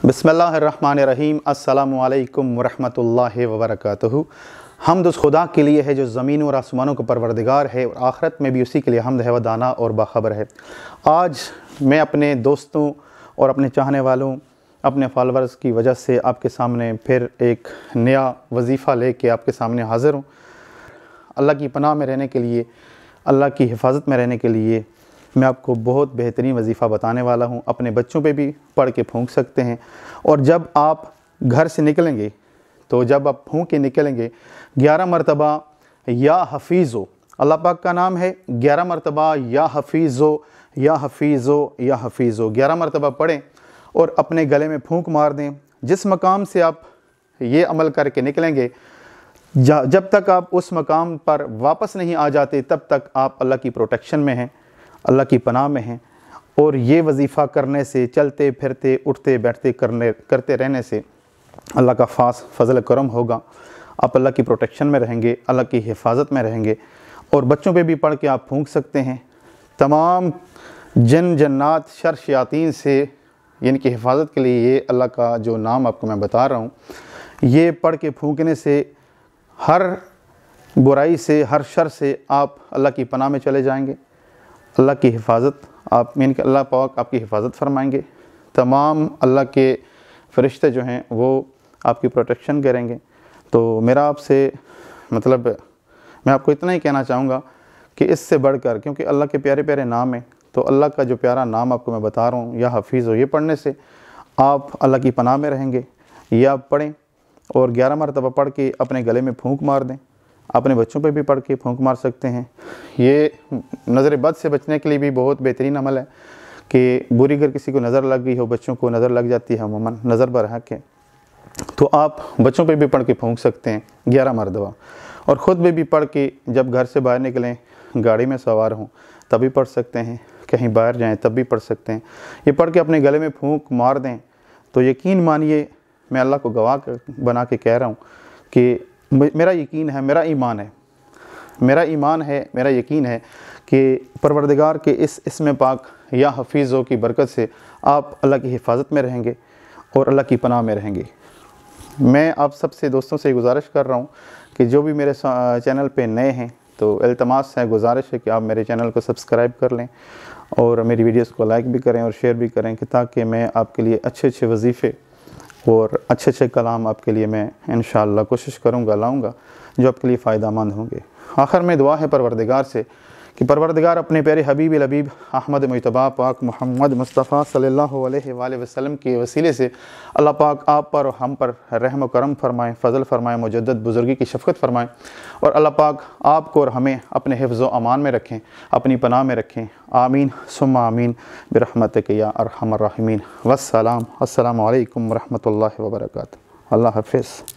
बिस्मिल्लाहिर्रहमानिर्रहीम। अस्सलामु अलैकुम वरहमतुल्लाहि वबरकातुहू। हम्द उस खुदा के लिए है जो ज़मीन और आसमानों का परवरदिगार है और आखिरत में भी उसी के लिए हम्द है, व दाना और बाखबर है। आज मैं अपने दोस्तों और अपने चाहने वालों, अपने फॉलोअर्स की वजह से आपके सामने फिर एक नया वजीफ़ा लेके आपके सामने हाज़िर हूँ। अल्लाह की पनाह में रहने के लिए, अल्लाह की हिफाजत में रहने के लिए मैं आपको बहुत बेहतरीन वजीफ़ा बताने वाला हूँ। अपने बच्चों पे भी पढ़ के फूंक सकते हैं। और जब आप घर से निकलेंगे तो जब आप फूंक के निकलेंगे 11 मरतबा या हफीज़ो, अल्लाह पाक का नाम है, 11 मरतबा या हफीज़ो या हफीज़ो या हफीज़ो 11 मरतबा पढ़ें और अपने गले में फूंक मार दें। जिस मकाम से आप ये अमल करके निकलेंगे, जब तक आप उस मकाम पर वापस नहीं आ जाते तब तक आप अल्लाह की प्रोटेक्शन में हैं, अल्लाह की पनाह में हैं। और ये वजीफ़ा करने से, चलते फिरते उठते बैठते करते रहने से अल्लाह का ख़ास फ़ज़ल करम होगा। आप अल्लाह की प्रोटेक्शन में रहेंगे, अल्लाह की हिफाजत में रहेंगे। और बच्चों पे भी पढ़ के आप फूंक सकते हैं। तमाम जिन जन्नात शर शयातीन से यानी कि हिफाजत के लिए ये अल्लाह का जो नाम आपको मैं बता रहा हूँ, ये पढ़ के फूंकने से हर बुराई से, हर शर से आप अल्लाह की पनाह में चले जाएंगे। अल्लाह की हिफाजत आप यानी कि अल्लाह पाक आपकी हिफाजत फरमाएंगे। तमाम अल्लाह के फ़रिश्ते जो हैं वो आपकी प्रोटेक्शन करेंगे। तो मेरा आपसे मतलब मैं आपको इतना ही कहना चाहूँगा कि इससे बढ़कर, क्योंकि अल्लाह के प्यारे प्यारे नाम हैं, तो अल्लाह का जो प्यारा नाम आपको मैं बता रहा हूँ या हफीज़ हो, ये पढ़ने से आप अल्लाह की पनाह में रहेंगे। ये आप पढ़ें और 11 मरतबा पढ़ के अपने गले में फूंक मार दें। अपने बच्चों पे भी पढ़ के फूंक मार सकते हैं। ये नज़र बद से बचने के लिए भी बहुत बेहतरीन अमल है कि बुरी अगर किसी को नज़र लग गई हो, बच्चों को नज़र लग जाती है अमूमन नज़र बरहक के, तो आप बच्चों पे भी पढ़ के फूंक सकते हैं 11 मरतबा। और ख़ुद में भी पढ़ के जब घर से बाहर निकलें, गाड़ी में सवार हों तभी पढ़ सकते हैं, कहीं बाहर जाएँ तब भी पढ़ सकते हैं। ये पढ़ के अपने गले में फूंक मार दें तो यकीन मानिए, मैं अल्लाह को गवाह बना के कह रहा हूँ कि मेरा यकीन है, मेरा ईमान है, मेरा यकीन है कि परवरदिगार के इस इसमें पाक या हफीज़ों की बरकत से आप अल्लाह की हिफाजत में रहेंगे और अल्लाह की पनाह में रहेंगे। मैं आप सबसे दोस्तों से गुजारिश कर रहा हूँ कि जो भी मेरे चैनल पे नए हैं तो इल्तमास है, गुजारिश है कि आप मेरे चैनल को सब्सक्राइब कर लें और मेरी वीडियोस को लाइक भी करें और शेयर भी करें, कि ताकि मैं आपके लिए अच्छे अच्छे वजीफ़े और अच्छे अच्छे कलाम आपके लिए मैं इंशाअल्लाह कोशिश करूँगा लाऊँगा जो आपके लिए फ़ायदा मंद होंगे। आखिर में दुआ है परवरदिगार से कि परवरदिगार अपने प्यारे हबीब लबीब अहमद मुजतबा पाक मोहम्मद मुस्तफ़ा सल्लल्लाहु अलैहि वसल्लम के वसीले से अल्लाह पाक आप पर और हम पर रहम व करम फरमाएँ, फ़ज़ल फरमाएँ, मुजद्दद बुज़ुर्गी की शफ़क़त फरमाएँ। और अल्लाह पाक आपको और हमें अपने हिफ्ज़ व अमान में रखें, अपनी पनाह में रखें। आमीन सुम्मा आमीन बिरहमतिक या अरहमर राहिमीन। वस्सलाम, अस्सलामु अलैकुम वरहमतुल्लाहि वबरकातुहू। अल्लाह हाफ़िज़।